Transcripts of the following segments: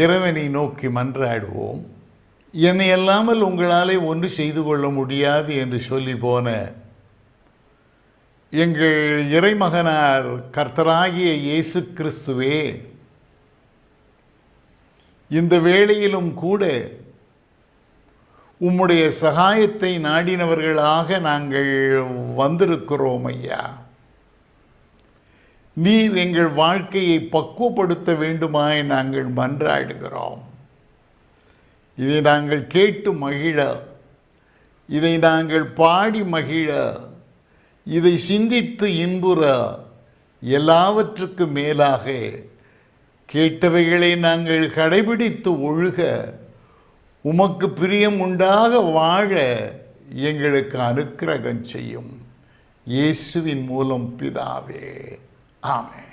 இறைவனை நோக்கி மன்றாடுவோம். என்னை அல்லாமல் உங்களாலே ஒன்று செய்து கொள்ள முடியாது என்று சொல்லி போன எங்கள் இறைமகனார் கர்த்தராகிய இயேசு கிறிஸ்துவே, இந்த வேளையிலும் கூட உம்முடைய சகாயத்தை நாடினவர்களாக நாங்கள் வந்திருக்கிறோம் ஐயா. நீர் எங்கள் வாழ்க்கையை பக்குவப்படுத்த வேண்டுமாய் நாங்கள் மன்றாடுகிறோம். இதை நாங்கள் கேட்டு மகிழ, இதை நாங்கள் பாடி மகிழ, இதை சிந்தித்து இன்புற, எல்லாவற்றுக்கும் மேலாக கேட்டவைகளை நாங்கள் கடைபிடித்து ஒழுக, உமக்கு பிரியம் உண்டாக வாழ எங்களுக்கு அனுக்கிரகம் செய்யும். இயேசுவின் மூலம் பிதாவே, ஆமென்.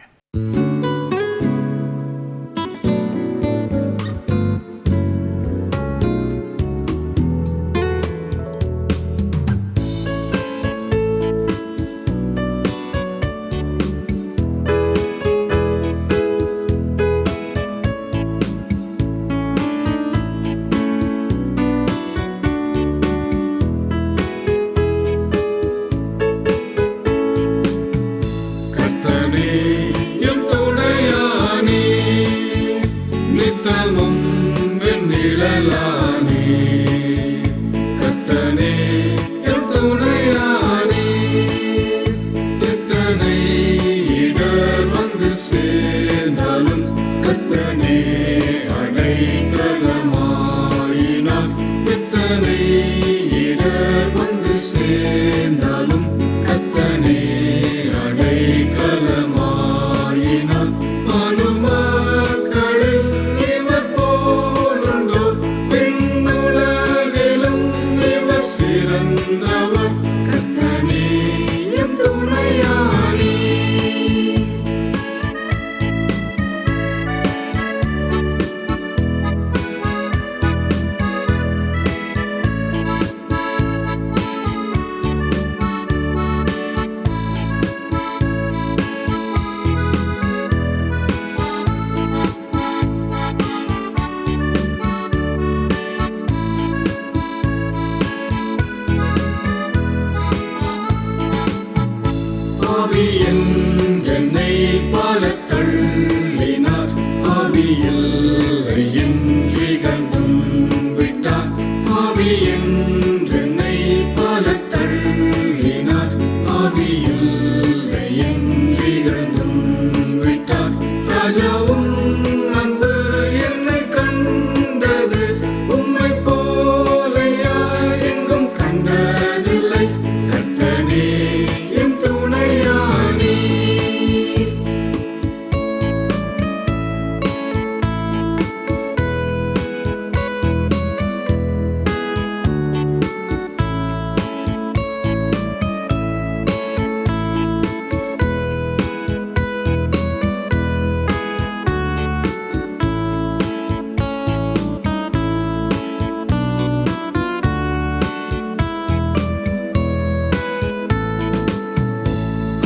என்னை பல தள்ளினார், ஆவியில் என்றிகழ்ந்தும் விட்டார். ஆவி என்னை பல தள்ளினார், ஆவியில் என்றிகழ்ந்தும் விட்டார். ராஜாவும் அன்பு என்னை கண்டது, உம்மை போலையா எங்கும் கண்டதில்லை. கர்த்தனே என் துணையானி,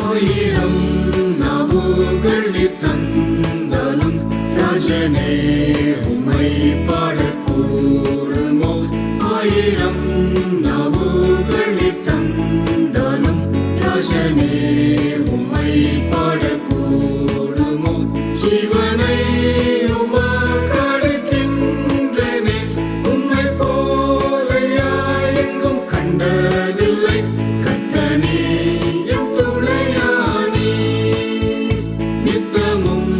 ஆயிரம் நாவுகளில் தந்தாலும் ராஜனே உம்மை பாடக்கூடுமோ? ஆயிரம் நாவுகளில் தந்தாலும் ராஜனே உம்மை பாடக்கூடுமோ? ஜீவனை உமக்களிக்கின்றேனே, உம்மை போலையா எங்கும் கண்டதில்லை. கர்த்தனே என் துணையானி, நித்தமும்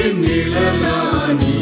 என் நிழலானி.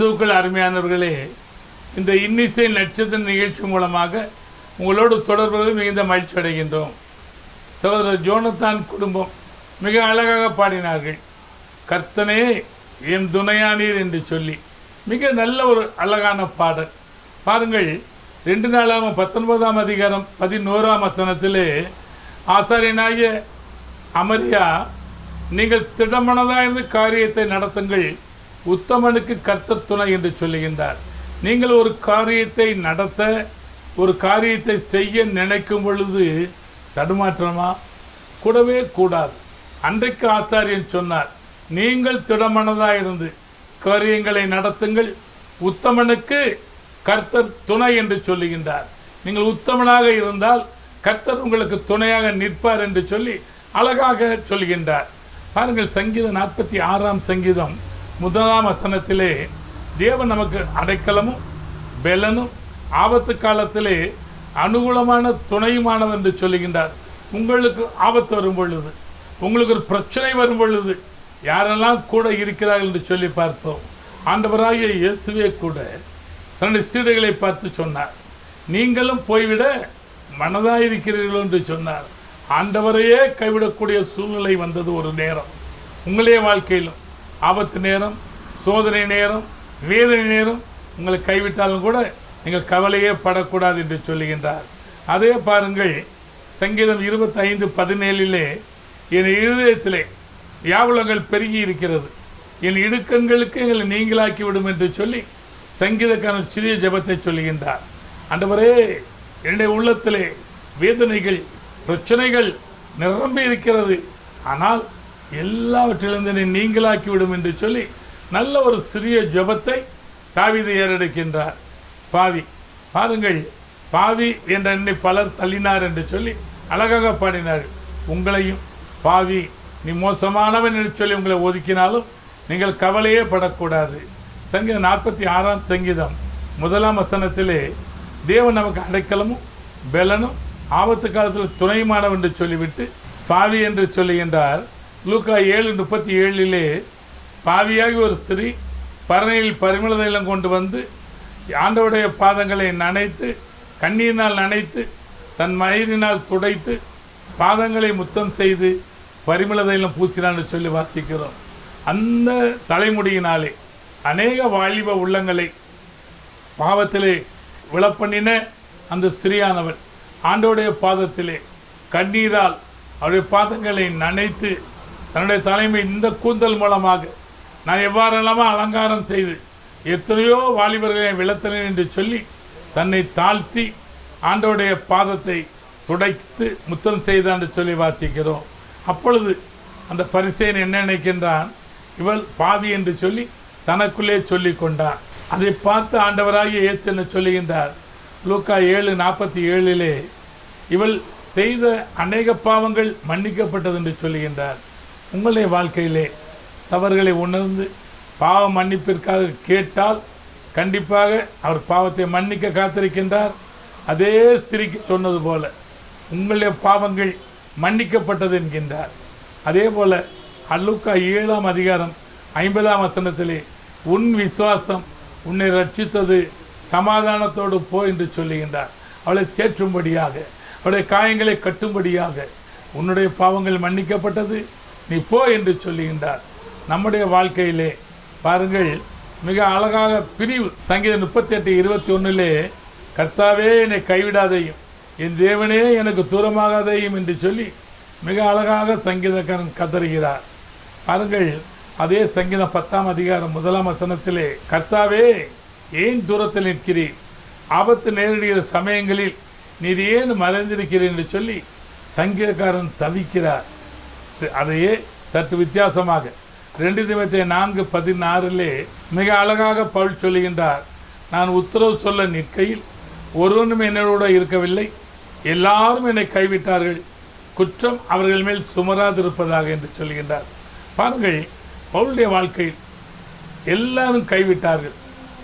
கிறிஸ்துவுக்குள் அருமையானவர்களே, இந்த இன்னிசை நட்சத்திர நிகழ்ச்சி மூலமாக உங்களோடு தொடர்புகளை மிகுந்த மகிழ்ச்சி அடைகின்றோம். சகோதரர் ஜோனத்தான் குடும்பம் மிக அழகாக பாடினார்கள். கர்த்தனே என் துணையானீர் என்று சொல்லி மிக நல்ல ஒரு அழகான பாடல். பாருங்கள், 2 நாளாகமம் 19ஆம் அதிகாரம் 11ஆம் வசனத்திலே ஆசாரியனாகிய அமரியா, நீங்கள் திடமனதாக இருந்து காரியத்தை நடத்துங்கள், உத்தமனுக்கு கர்த்தர் துணை என்று சொல்லுகின்றார். நீங்கள் ஒரு காரியத்தை நடத்த, ஒரு காரியத்தை செய்ய நினைக்கும் பொழுது தடுமாற்றமா? கூடவே கூடாது. அன்றைக்கு ஆசாரியன் சொன்னார், நீங்கள் திடமனதாக இருந்து காரியங்களை நடத்துங்கள், உத்தமனுக்கு கர்த்தர் துணை என்று சொல்லுகின்றார். நீங்கள் உத்தமனாக இருந்தால் கர்த்தர் உங்களுக்கு துணையாக நிற்பார் என்று சொல்லி அழகாக சொல்கின்றார். பாருங்கள், சங்கீதம் 46ஆம் சங்கீதம் 1ஆம் வசனத்திலே தேவன் நமக்கு அடைக்கலமும் பெலனும் ஆபத்து காலத்திலே அனுகூலமான துணையுமானவர் என்று சொல்லுகின்றார். உங்களுக்கு ஆபத்து வரும் பொழுது, உங்களுக்கு ஒரு பிரச்சனை வரும் பொழுது யாரெல்லாம் கூட இருக்கிறார்கள் என்று சொல்லி பார்ப்போம். ஆண்டவராகிய இயேசுவே கூட தன்னுடைய சீடர்களை பார்த்து சொன்னார், நீங்களும் போய்விட மனதாயிருக்கிறீர்கள் என்று சொன்னார். ஆண்டவரையே கைவிடக்கூடிய சூழ்நிலை வந்தது ஒரு நேரம். உங்களே வாழ்க்கையிலும் ஆபத்து நேரம், சோதனை நேரம், வேதனை நேரம் உங்களை கைவிட்டாலும் கூட நீங்கள் கவலையே படக்கூடாது என்று சொல்லுகின்றார். அதே பாருங்கள், சங்கீதம் 25:17 என் இருதயத்திலே வியாகுலங்கள் பெருகி இருக்கிறது, என் இடுக்கண்களுக்கு எங்களை நீங்களாக்கி விடும் என்று சொல்லி சங்கீதக்காரன் சிறிய ஜெபத்தை சொல்லுகின்றார். ஆண்டவரே, என்னுடைய உள்ளத்திலே வேதனைகள், பிரச்சனைகள் நிரம்பி இருக்கிறது, ஆனால் எல்லாவற்றிலிருந்து என்னை நீங்களாக்கி விடும் என்று சொல்லி நல்ல ஒரு சிறிய ஜெபத்தை தாவீது ஏறெடுக்கின்றார். பாவி, பாருங்கள், பாவி என்ற என்னை பலர் தள்ளினார் என்று சொல்லி அழகாக பாடினார். உங்களையும் பாவி, நீ மோசமானவன் என்று சொல்லி உங்களை ஒதுக்கினாலும் நீங்கள் கவலையே படக்கூடாது. சங்கீதம் 46ஆம் சங்கீதம் 1ஆம் வசனத்திலே தேவன் நமக்கு அடைக்கலமும் பெலனும் ஆபத்து காலத்தில் துணையுமானவன் என்று சொல்லிவிட்டு பாவி என்று சொல்லுகின்றார். லூக்கா 7:37 பாவியாகி ஒரு ஸ்திரீ பரணையில் பரிமள தைலம் கொண்டு வந்து ஆண்டவருடைய பாதங்களை நனைத்து, கண்ணீரினால் நனைத்து, தன் மயிரினால் துடைத்து, பாதங்களை முத்தம் செய்து பரிமள தைலம் பூசினான்னு சொல்லி வாசிக்கிறோம். அந்த தலைமுடியினாலே அநேக வாலிப உள்ளங்களை பாவத்திலே விழப்பண்ணின அந்த ஸ்திரீயானவள் ஆண்டவருடைய பாதத்திலே கண்ணீரால் அவருடைய பாதங்களை நனைத்து, தன்னுடைய தலைமை இந்த கூந்தல் மூலமாக நான் எவ்வாறெல்லாமோ அலங்காரம் செய்து எத்தனையோ வாலிபர்களை விளத்தினேன் என்று சொல்லி தன்னை தாழ்த்தி ஆண்டவருடைய பாதத்தை துடைத்து முத்தம் செய்தான் என்று சொல்லி வாசிக்கிறோம். அப்பொழுது அந்த பரிசேயன் என்ன நினைக்கின்றான்? இவள் பாவி என்று சொல்லி தனக்குள்ளே சொல்லி கொண்டான். அதை பார்த்து ஆண்டவராகிய இயேசு என்ன சொல்லுகின்றார்? லூக்கா 7:47 இவள் செய்த அநேக பாவங்கள் மன்னிக்கப்பட்டது என்று சொல்லுகின்றார். உங்களுடைய வாழ்க்கையிலே தவறுகளை உணர்ந்து பாவ மன்னிப்பிற்காக கேட்டால் கண்டிப்பாக அவர் பாவத்தை மன்னிக்க காத்திருக்கின்றார். அதே ஸ்திரீக்கு சொன்னது போல உங்களுடைய பாவங்கள் மன்னிக்கப்பட்டது என்கின்றார். அதே போல லூக்கா 7ஆம் அதிகாரம் 50ஆம் வசனத்திலே உன் விசுவாசம் உன்னை ரட்சித்தது, சமாதானத்தோடு போ என்று சொல்லுகின்றார். அவளை தேற்றும்படியாக, அவளுடைய காயங்களை கட்டும்படியாக உன்னுடைய பாவங்கள் மன்னிக்கப்பட்டது, நீ போ என்று சொல்லுகின்றார். நம்முடைய வாழ்க்கையிலே பாருங்கள், மிக அழகாக பிரிவு சங்கீதம் 38:21 கர்த்தாவே என்னை கைவிடாதையும் என் தேவனே எனக்கு தூரமாகாதையும் என்று சொல்லி மிக அழகாக சங்கீதக்காரன் கதறுகிறார். பாருங்கள், அதே சங்கீதம் 10ஆம் அதிகாரம் 1ஆம் வசனத்திலே கர்த்தாவே ஏன் தூரத்தில் நிற்கிறீர், ஆபத்து நேரிடுகிற சமயங்களில் நீர் ஏன் மறைந்திருக்கிறீர் என்று சொல்லி சங்கீதக்காரன் தவிக்கிறார். அதையே சற்று வித்தியாசமாக 2 தீமோத்தேயு 4:16 மிக அழகாக பவுல் சொல்லுகின்றார், நான் உத்தரவு சொல்ல நிற்கையில் ஒருவனும் என்னோட இருக்கவில்லை, எல்லாரும் என்னை கைவிட்டார்கள், குற்றம் அவர்கள் மேல் சுமராதிருப்பதாக என்று சொல்கின்றார். பாருங்கள், பவுலுடைய வாழ்க்கையில் எல்லாரும் கைவிட்டார்கள்.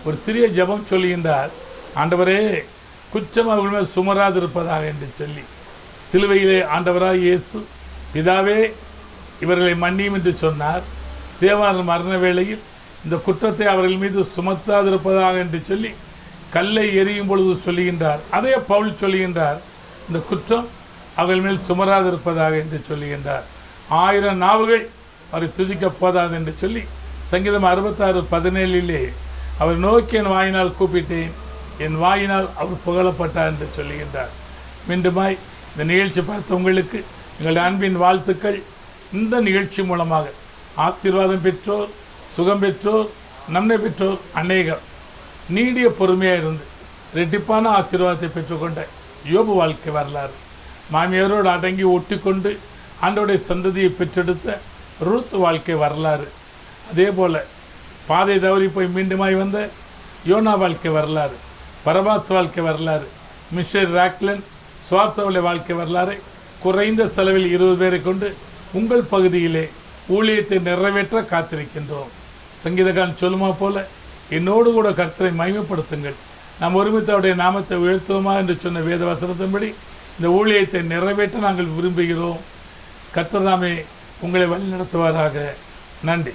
ஒரு சிறிய ஜெபம் சொல்லுகின்றார், ஆண்டவரே குற்றம் அவர்கள் மேல் சுமராதிருப்பதாக என்று சொல்லி சிலுவையிலே ஆண்டவராய் இயேசு பிதாவே இவர்களை மன்னியும் என்று சொன்னார். சேவார் மரண வேளையில் இந்த குற்றத்தை அவர்கள் மீது சுமத்தாதிருப்பதாக என்று சொல்லி கல்லை எறியும் பொழுது சொல்லுகின்றார். அதே பவுல் சொல்லுகின்றார், இந்த குற்றம் அவர்கள் மேல் சுமராதிருப்பதாக என்று சொல்லுகின்றார். 1000 நாவுகள் அவரை துதிக்க போதாது என்று சொல்லி சங்கீதம் 66:17 அவர் நோக்கி என் வாயினால் கூப்பிட்டேன், என் வாயினால் அவர் புகழப்பட்டார் என்று சொல்லுகின்றார். மீண்டுமாய் இந்த நிகழ்ச்சி பார்த்த உங்களுக்கு எங்களுடைய அன்பின் வாழ்த்துக்கள். இந்த நிகழ்ச்சி மூலமாக ஆசீர்வாதம் பெற்றோர், சுகம் பெற்றோர், நன்மை பெற்றோர் அநேகர் நீடிய பொறுமையாக இருந்து ரெட்டிப்பான ஆசீர்வாதத்தை பெற்றுக்கொண்ட யோபு வாழ்க்கை வரலாறு, மாமியாரோடு அடங்கி ஒட்டி கொண்டு ஆண்டோடைய சந்ததியை பெற்றெடுத்த ரூத் வாழ்க்கை வரலாறு, அதே போல் பாதை தவறி போய் மீண்டுமாய் வந்த யோனா வாழ்க்கை வரலாறு, பரபாஸ் வாழ்க்கை வரலாறு, மிஷர் ராக்லன் சுவார்சவலை வாழ்க்கை வரலாறை குறைந்த செலவில் 20 பேரை கொண்டு உங்கள் பகுதியிலே ஊழியத்தை நிறைவேற்ற காத்திருக்கின்றோம். சங்கீதக்காரன் சொல்லுமா போல என்னோடு கூட கர்த்தரை மகிமைப்படுத்துங்கள், நாம் ஒருமித்த அவருடைய நாமத்தை உயர்த்துவோமா என்று சொன்ன வேத வசனத்தின்படி இந்த ஊழியத்தை நிறைவேற்ற நாங்கள் விரும்புகிறோம். கர்த்தர் தாமே உங்களை வழிநடத்துவாராக. நன்றி.